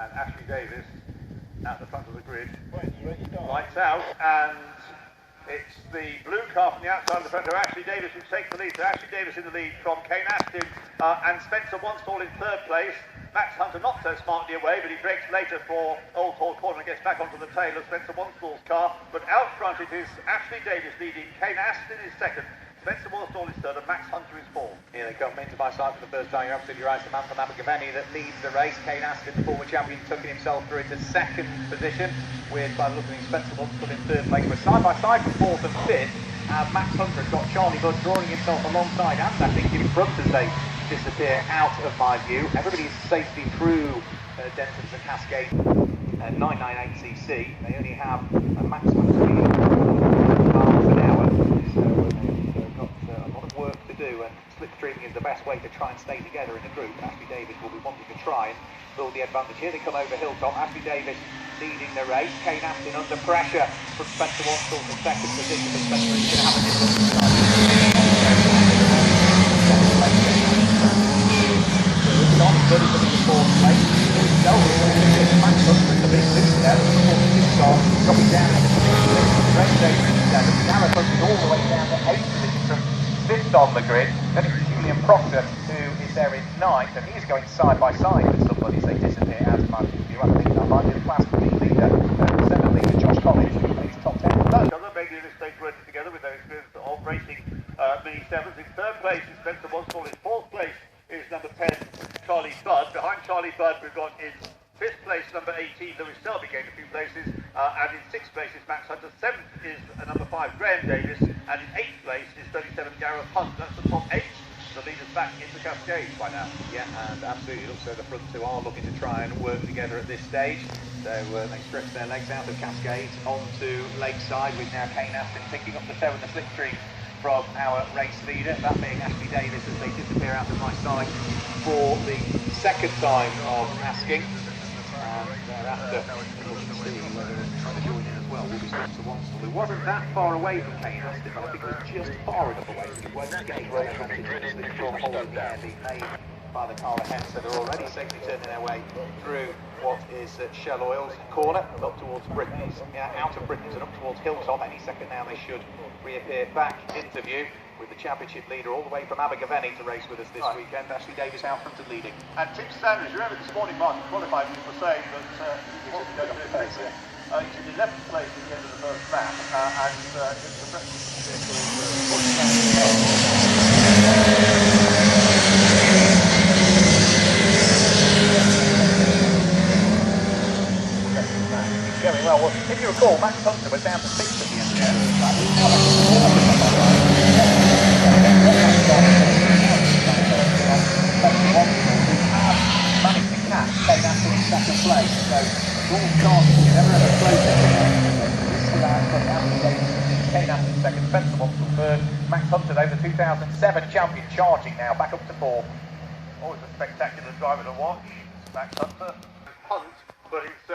and Ashley Davis at the front of the grid. Lights out, and it's the blue car from the outside of the front of Ashley Davis who takes the lead. So Ashley Davis in the lead from Kane Aston and Spencer Wanstall in third place. Max Hunter not so smartly away, but he breaks later for Oulton corner and gets back onto the tail of Spencer Wanstall's car. But out front it is Ashley Davis leading, Kane Aston is second, Spencer Wanstall is third, and Max Hunter is fourth. Here they come into my side for the first time. You're absolutely right. The man from Abergavenny that leads the race. Kane Aston, the former champion, tucking himself through into second position, with, by looking at Spencer Wanstall in third place. We're side by side for fourth and fifth. Max Hunter has got Charlie Budd drawing himself alongside, and I think in front as they disappear out of my view. Everybody's safely through Denton's and Cascade 998cc. They only have a maximum speed of miles an hour, so they've got a lot of work to do, and slipstreaming is the best way to try and stay together in a group. Ashley Davis will be wanting to try and build the advantage. Here they come over Hilltop. Ashley Davis leading the race. Kane Aston under pressure from Spencer Wanstall in second position, but Spencer is going to have a different Budd is in fourth place. Max Hunter in the big six there. Dropping down into Gareth Hunter all the way down to 8th position from 5th on the grid. Then it's Julian Proctor who is there in 9th, and he's going side by side with somebody as they disappear out of my view. I think that might be the class leader, 7th leader Josh Collins, who makes top 10. Other making this stage working together with their experience of racing mini sevens. In third place is Spencer Wanstall. In fourth place is number 10, Charlie Budd. Behind Charlie Budd, we've got in 5th place, number 18, Lewis Selby gained a few places. And in 6th place is Max Hunter. 7th is number 5, Graham Davis. And in 8th place is 37, Gareth Hunt. That's the top 8. The leaders back into Cascade by now. Yeah, and absolutely. It looks so the front two are looking to try and work together at this stage. So they stretch their legs out of Cascade onto Lakeside, with now Kane Aston picking up the toe in the slipstream from our race leader, that being Ashley Davis, as they disappear out of my side for the second time of asking. And thereafter, we'll see whether the join in as well will be Spencer Wanstall, who wasn't that far away from Kane Aston, but I think it was just far enough away that he won't get a road advantage as the draw hole in the air being made by the car ahead. So they're already safely turning their way through what is Shell Oil's corner, up towards Britain's, out of Britain's and up towards Hilltop. Any second now they should reappear back into view, with the championship leader all the way from Abergavenny to race with us this weekend. Ashley Davis out front and leading. And Tim Sanders, you remember this morning, Martin qualified, he was saying that he wasn't going to do this. He's in 11th place at the end of the first lap, and it's the breakfast Going well. Well, if you recall, Max Hunter was down to 6th at the end of the first lap. Managed to catch Kane Aston in second place, so all chances you never ever close it. Kane Aston second, Spencer Wanstall third, Max Hunter though, the 2007 champion, charging now back up to 4th. Always a spectacular driver to watch, Max Hunter. Hunt, but it's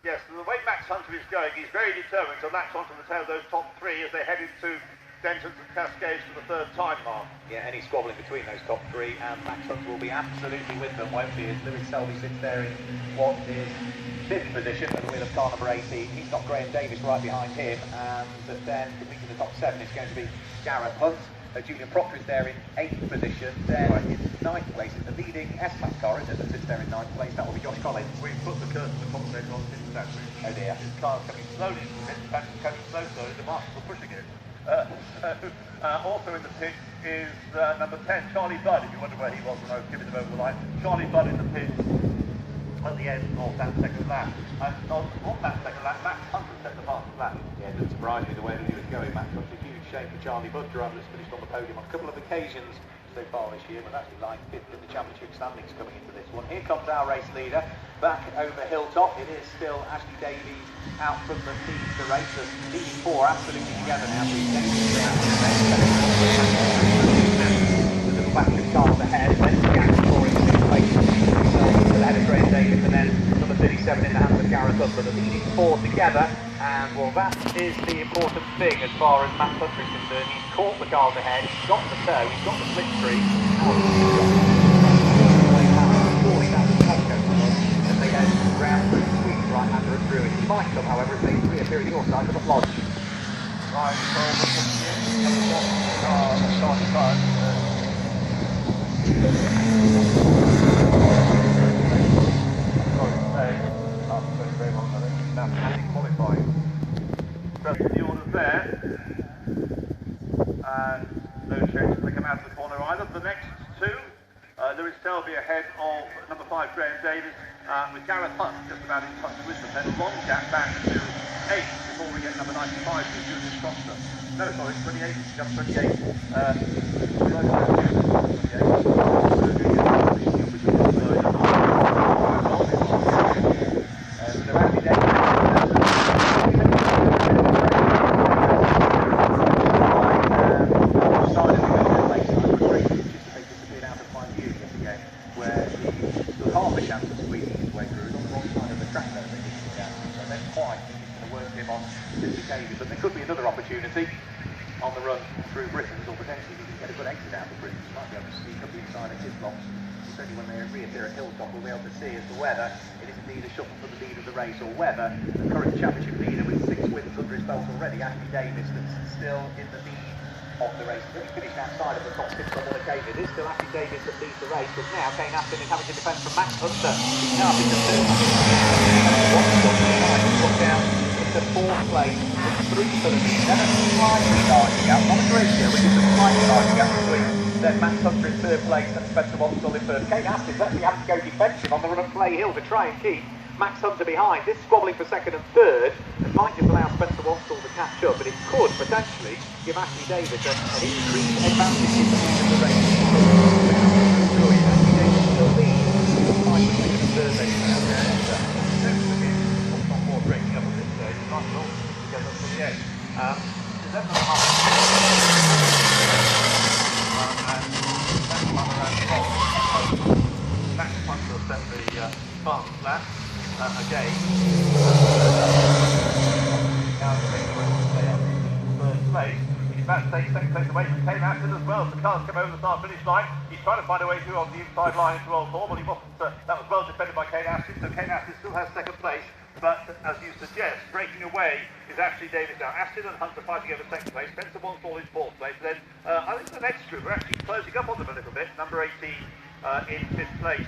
yes, the way Max Hunter is going, he's very determined to latch onto the tail of those top 3 as they head into Denton's and Cascades for the third time, Mark. Yeah, any squabbling between those top 3, and Max Hunter will be absolutely with them, won't he? As Lewis Selby sits there in what is 5th position at the wheel of car number 18. He's got Graham Davis right behind him, and then completing the top 7 is going to be Gareth Hunt. Julian Proctor is there in 8th position. Then in 9th place is the leading S-Class car, isn't it, that sits there in 9th place? That will be Josh Collins. We've put the curtain of the commentator on into that route. Oh dear. His car's coming slowly, in fact it's coming so slowly the marshals are pushing it. Also in the pits is number 10, Charlie Budd, if you wonder where he was when I was giving him over the line. Charlie Budd in the pits at the end of that second lap. And on that second lap, Max Hunter set the fastest lap. Yeah, it didn't surprise me the way that he was going. Max Hunter, huge shame for Charlie Budd, driver that's finished on the podium on a couple of occasions so far this year, but actually lying 5th in the championship standings coming into this one. Here comes our race leader back over Hilltop. It is still Ashley Davies out from the leads the race. The leading 4 absolutely together now. The little batch of cars ahead, then Gary scoring 6th place to the head of Graham Davis, and then number 37 in the hands of Gareth Hunt. The leading 4 together, and well, that is the important thing as far as Max Hunter is concerned. He's caught the cars ahead, he's got the toe, he's got the slipstream. As they go round Commander and Druid. He might come, however, if they reappear at your side, come at Lodge. Right, so start time. Very long, I think. That's qualifying. So the orders there. And no change as they come out of the corner either. The next two, Lewis Selby ahead of number 5 Graham Davis, with Gareth Hunt just about in touch with them. Then a long gap back to 8 before we get number 95 to Julius Costa. No, sorry, 28, just 28. But there could be another opportunity on the run through Britons, or potentially we can get a good exit out of Britons. Might be able to sneak up inside at his blocks. Certainly when they reappear at Hilltop, we'll be able to see as to whether it is indeed a shuffle for the lead of the race, or whether the current championship leader with 6 wins under his belt already, Ashley Davis, that's still in the lead of the race. He's only finished outside of the top 6 on one occasion. It is still Ashley Davis that leads the race, but now Kane Aston is having to defend from Max Hunter. He's now up into 3rd. Put down into 4th place, with 3 for the lead. Then a slightly larger gap, not a great deal, but just a slightly larger gap between then Max Hunter in 3rd place and Spencer Watsall in 1st. Kane Aston's actually having to go defensive on the run at Clay Hill to try and keep Max Hunter behind. This squabbling for 2nd and 3rd, and might just allow Spencer Watsall to catch up, but it could potentially give Ashley Davis an increased advantage in the end of the race. Ashley Davis still leads, 5 for 2nd and 3rd they can have there. Not more breaking up at this stage. It's nice all together to the end. There's definitely half. Max Hunter will set the fast lap again. Now first place. He's about to take 2nd place away from Kane Aston as well. The cars come over the start-finish line. He's trying to find a way through on the inside line into Oulton, but he wasn't. That was well defended by Kane Aston, so Kane Aston still has 2nd place. But as you suggest, breaking away is Ashley Davis now. Aston and Hunter fighting over 2nd place. Spencer Watsall in 4th place. Then I think the next group are actually closing up on them a little bit. Number 18 in 5th place,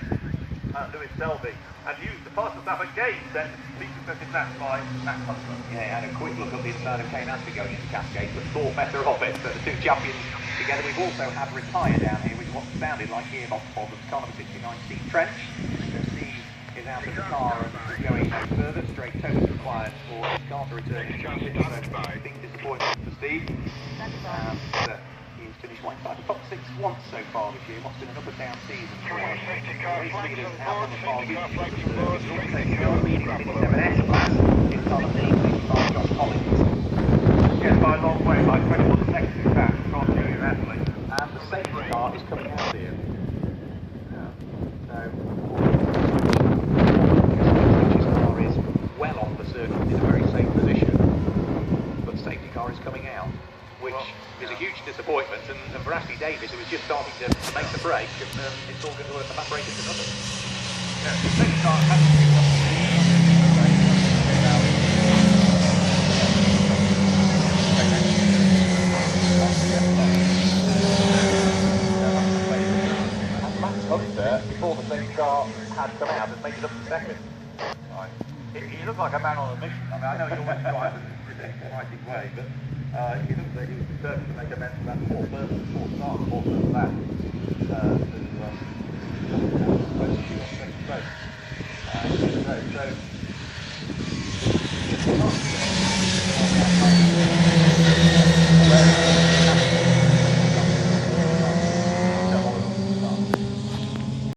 Lewis Selby. And the fastest lap again set, least successive lap by Max Hunter. Yeah, and a quick look at the inside of Kane Aston going into Cascade, but thought better of it. So the 2 champions together. We've also had Retire down here, which what sounded like gearbox problems. Carnival 69 Steve Trench. So Steve is out of the car and going no further. Straight toe is required for his car to return to championship. So big disappointment for Steve. He's finished inside the top 6 once so far this year. What's been an up and down season for him. Race leaders out on the far reach. He's also still leading the 57S class. It's on the 85 Josh Collins. Yes, by a long way, by 21 seconds in fact, from Julian Astley. And the safety car is coming out here. So, his car is well off the circuit in a very safe position, but the safety car is coming out, which is a huge disappointment. And for Ashley Davis, who was just starting to make the break, it's all going to evaporate into nothing. Yes, the safety car has to be Hunter, before the safety car had come out, has made it up to 2nd. Right. He looked like a man on a mission. I mean, I know he always drives in a fighting way, but he looked like he was determined to make amends for that 4th start, 4th lap.